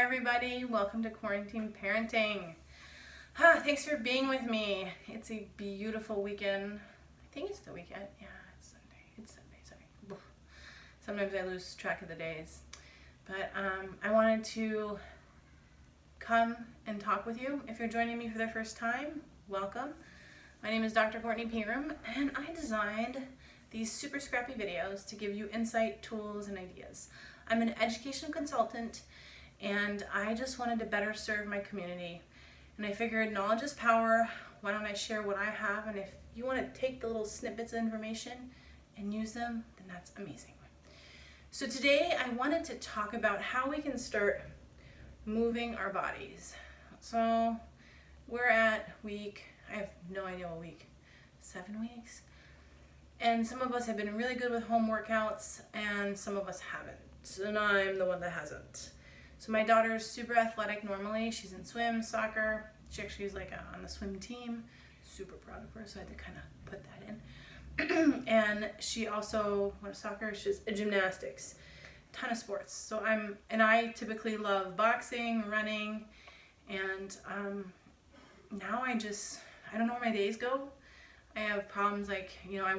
everybody, welcome to Quarantine Parenting. Thanks for being with me. It's a beautiful weekend. I think it's the weekend. Yeah, it's Sunday, sorry. Sometimes I lose track of the days. But I wanted to come and talk with you. If you're joining me for the first time, welcome. My name is Dr. Courtney Pegram, and I designed these super scrappy videos to give you insight, tools, and ideas. I'm an education consultant, and I just wanted to better serve my community. And I figured knowledge is power. Why don't I share what I have? And if you want to take the little snippets of information and use them, then that's amazing. So today I wanted to talk about how we can start moving our bodies. So we're at week, I have no idea what week, 7 weeks? And some of us have been really good with home workouts, and some of us haven't. And I'm the one that hasn't. So my daughter's super athletic normally. She's in swim, soccer. She actually is on the swim team. Super proud of her, so I had to kind of put that in. And she also, soccer, she's gymnastics, ton of sports. So I typically love boxing, running, and now I don't know where my days go. I have problems I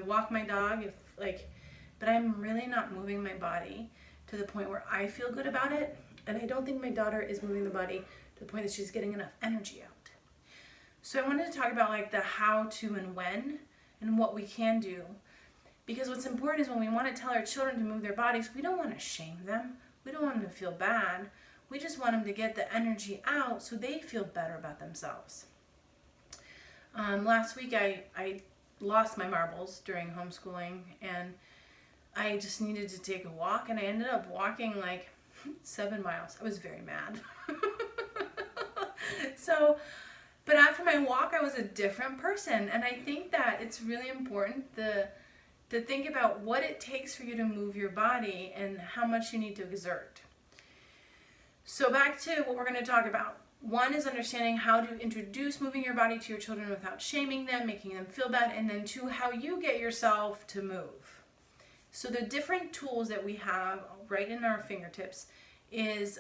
walk my dog but I'm really not moving my body to the point where I feel good about it. And I don't think my daughter is moving the body to the point that she's getting enough energy out. So I wanted to talk about the how to and when and what we can do. Because what's important is when we want to tell our children to move their bodies, we don't want to shame them. We don't want them to feel bad. We just want them to get the energy out so they feel better about themselves. Last week I lost my marbles during homeschooling, and I just needed to take a walk, and I ended up walking 7 miles. I was very mad. But after my walk, I was a different person. And I think that it's really important to think about what it takes for you to move your body and how much you need to exert. So back to what we're going to talk about. One is understanding how to introduce moving your body to your children without shaming them, making them feel bad. And then two, how you get yourself to move. So the different tools that we have right in our fingertips is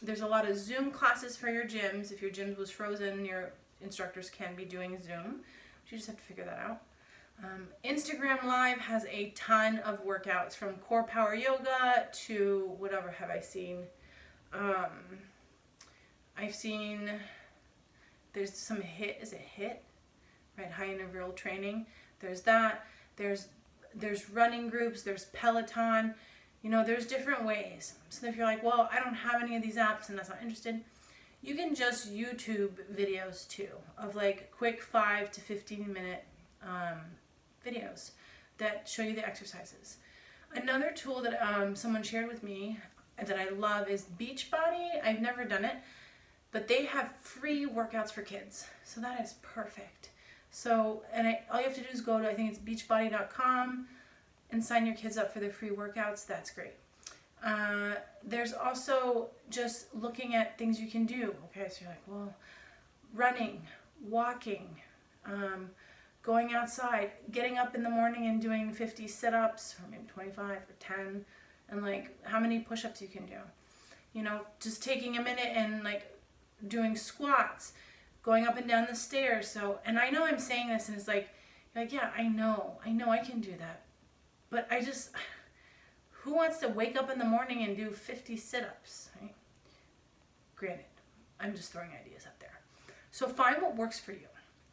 there's a lot of Zoom classes for your gyms. If your gym was frozen, your instructors can be doing Zoom. You just have to figure that out. Instagram Live has a ton of workouts, from core power yoga to whatever have I seen. I've seen there's some HIIT, is it HIIT? Right, high interval training. There's that. There's running groups, there's Peloton, there's different ways. So if you're like, well, I don't have any of these apps and that's not interested, you can just YouTube videos too of quick 5 to 15 minute videos that show you the exercises. Another tool that someone shared with me that I love is Beachbody. I've never done it, but they have free workouts for kids. So that is perfect. So, all you have to do is go to, I think it's beachbody.com, and sign your kids up for the free workouts. That's great. There's also just looking at things you can do. Okay, so you're like, well, running, walking, going outside, getting up in the morning and doing 50 sit-ups, or maybe 25 or 10, and how many push-ups you can do. Just taking a minute and doing squats, going up and down the stairs. So, and I know I'm saying this and it's yeah, I know I can do that. But who wants to wake up in the morning and do 50 sit-ups, right? Granted, I'm just throwing ideas out there. So find what works for you,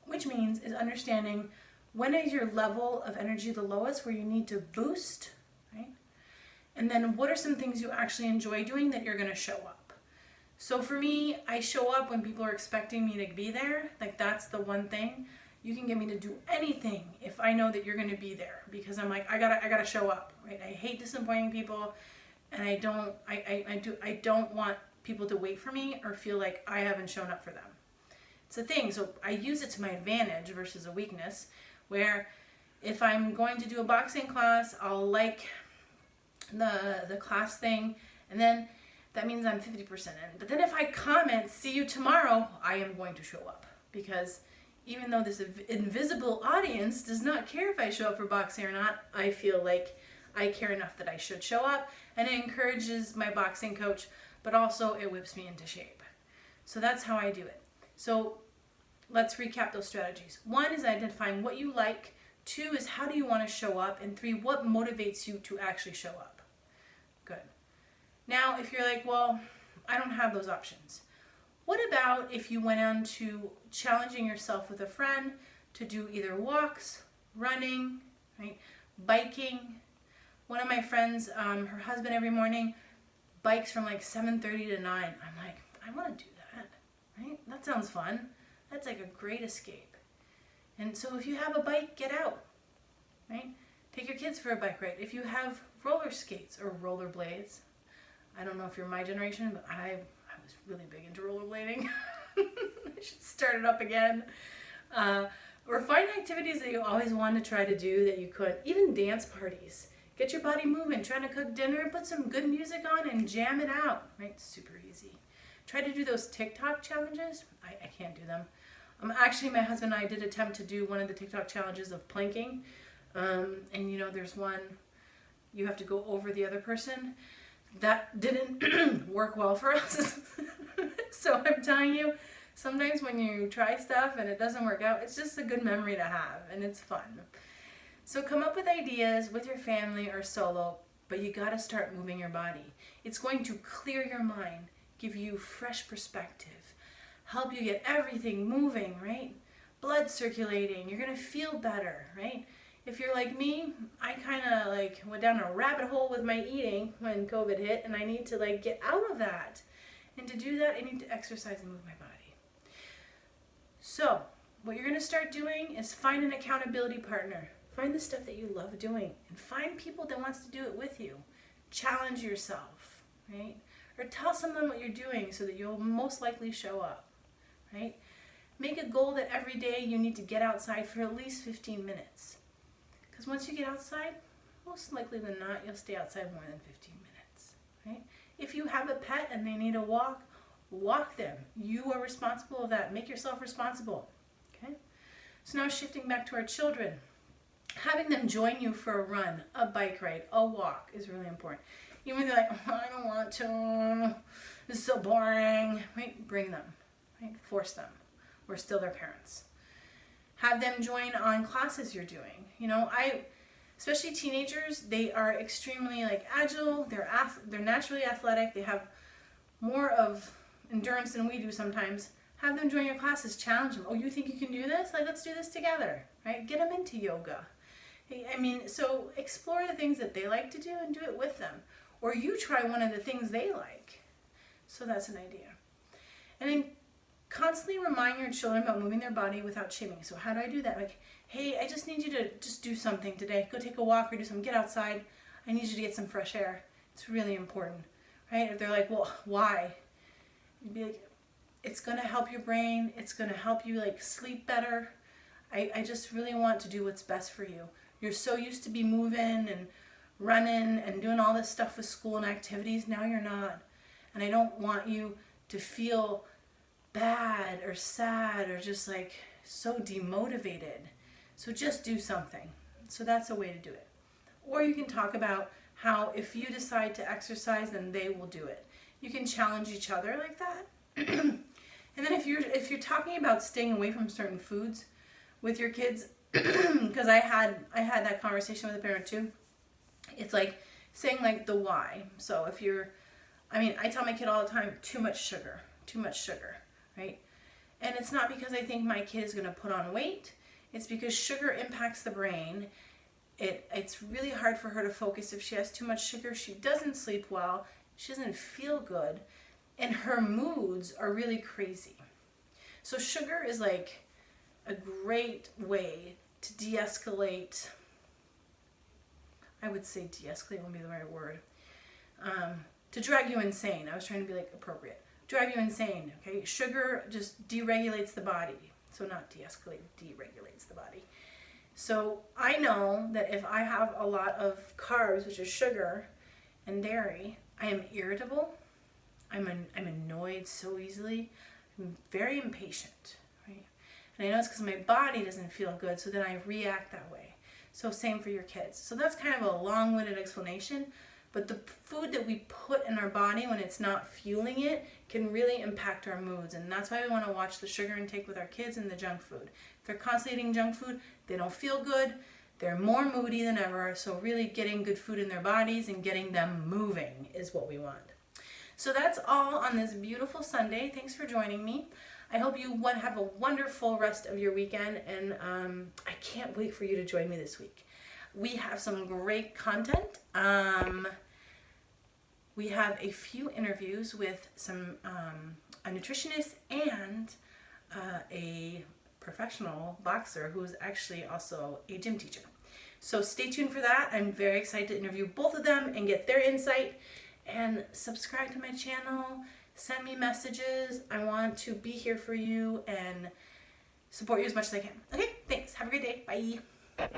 which means is understanding when is your level of energy the lowest, where you need to boost, right? And then what are some things you actually enjoy doing that you're going to show up? So for me, I show up when people are expecting me to be there. That's the one thing. You can get me to do anything if I know that you're going to be there, because I'm I gotta show up, right? I hate disappointing people, and I don't want people to wait for me or feel like I haven't shown up for them. It's a thing. So I use it to my advantage versus a weakness, where if I'm going to do a boxing class, I'll like the class thing, and then that means I'm 50% in. But then if I comment, see you tomorrow, I am going to show up, because even though this invisible audience does not care if I show up for boxing or not, I feel like I care enough that I should show up, and it encourages my boxing coach, but also it whips me into shape. So that's how I do it. So let's recap those strategies. 1 is identifying what you like. 2 is how do you want to show up. And 3, what motivates you to actually show up. Good. Now, if you're like, well, I don't have those options. What about if you went on to challenging yourself with a friend to do either walks, running, right, biking. One of my friends, her husband every morning bikes from like 7:30 to 9. I'm like, I want to do that, right? That sounds fun. That's like a great escape. And so if you have a bike, get out, right? Take your kids for a bike ride. If you have roller skates or roller blades, I don't know if you're my generation, but I was really big into rollerblading. I should start it up again. Or find activities that you always wanted to try to do that you could. Even dance parties. Get your body moving. Try to cook dinner, put some good music on and jam it out. Right? Super easy. Try to do those TikTok challenges. I can't do them. Actually, my husband and I did attempt to do one of the TikTok challenges of planking. And you know, there's one, you have to go over the other person. That didn't work well for us. So I'm telling you, sometimes when you try stuff and it doesn't work out, it's just a good memory to have and it's fun. So come up with ideas with your family or solo, but you got to start moving your body. It's going to clear your mind, give you fresh perspective, help you get everything moving, right? Blood circulating, you're going to feel better, right? If you're like me, I kind of like went down a rabbit hole with my eating when COVID hit, and I need to like get out of that. And to do that, I need to exercise and move my body. So what you're going to start doing is find an accountability partner. Find the stuff that you love doing and find people that wants to do it with you. Challenge yourself, right? Or tell someone what you're doing so that you'll most likely show up, right? Make a goal that every day you need to get outside for at least 15 minutes. Because once you get outside, most likely than not, you'll stay outside more than 15 minutes, right? If you have a pet and they need a walk, walk them. You are responsible of that. Make yourself responsible, okay? So now shifting back to our children. Having them join you for a run, a bike ride, a walk is really important. Even if they're like, oh, I don't want to, this is so boring, right? Bring them, right? Force them. We're still their parents. Have them join on classes you're doing. You know, especially teenagers, they are extremely like agile, they're naturally athletic, they have more of endurance than we do sometimes. Have them join your classes, challenge them. Oh, you think you can do this? Like, let's do this together, right? Get them into yoga. I mean, so explore the things that they like to do and do it with them. Or you try one of the things they like. So that's an idea. And then constantly remind your children about moving their body without shaming. So how do I do that? Like, hey, I just need you to just do something today. Go take a walk or do something. Get outside. I need you to get some fresh air. It's really important, right? If they're like, well, why? You'd be like, it's going to help your brain. It's going to help you like sleep better. I just really want to do what's best for you. You're so used to be moving and running and doing all this stuff with school and activities. Now you're not. And I don't want you to feel bad or sad or just like so demotivated. So just do something. So that's a way to do it. Or you can talk about how if you decide to exercise, then they will do it. You can challenge each other like that. And then if you're talking about staying away from certain foods with your kids, because I had that conversation with a parent too. It's like saying like the why. So if I tell my kid all the time, too much sugar, right? And it's not because I think my kid is going to put on weight. It's because sugar impacts the brain. It's really hard for her to focus if she has too much sugar. She doesn't sleep well. She doesn't feel good. And her moods are really crazy. So sugar is like a great way to de-escalate. I would say de-escalate won't be the right word. To drive you insane. I was trying to be like appropriate. Drive you insane, okay? Sugar just deregulates the body. So not de-escalate, deregulates the body. So I know that if I have a lot of carbs, which is sugar and dairy, I am irritable. I'm annoyed so easily. I'm very impatient, right? And I know it's because my body doesn't feel good, so then I react that way. So same for your kids. So that's kind of a long-winded explanation, but the food that we put in our body when it's not fueling it can really impact our moods. And that's why we want to watch the sugar intake with our kids and the junk food. If they're constantly eating junk food, they don't feel good, they're more moody than ever. So really getting good food in their bodies and getting them moving is what we want. So that's all on this beautiful Sunday. Thanks for joining me. I hope you have a wonderful rest of your weekend, and I can't wait for you to join me this week. We have some great content. We have a few interviews with a nutritionist and a professional boxer who's actually also a gym teacher. So stay tuned for that. I'm very excited to interview both of them and get their insight. And subscribe to my channel. Send me messages. I want to be here for you and support you as much as I can. Okay, thanks. Have a great day. Bye.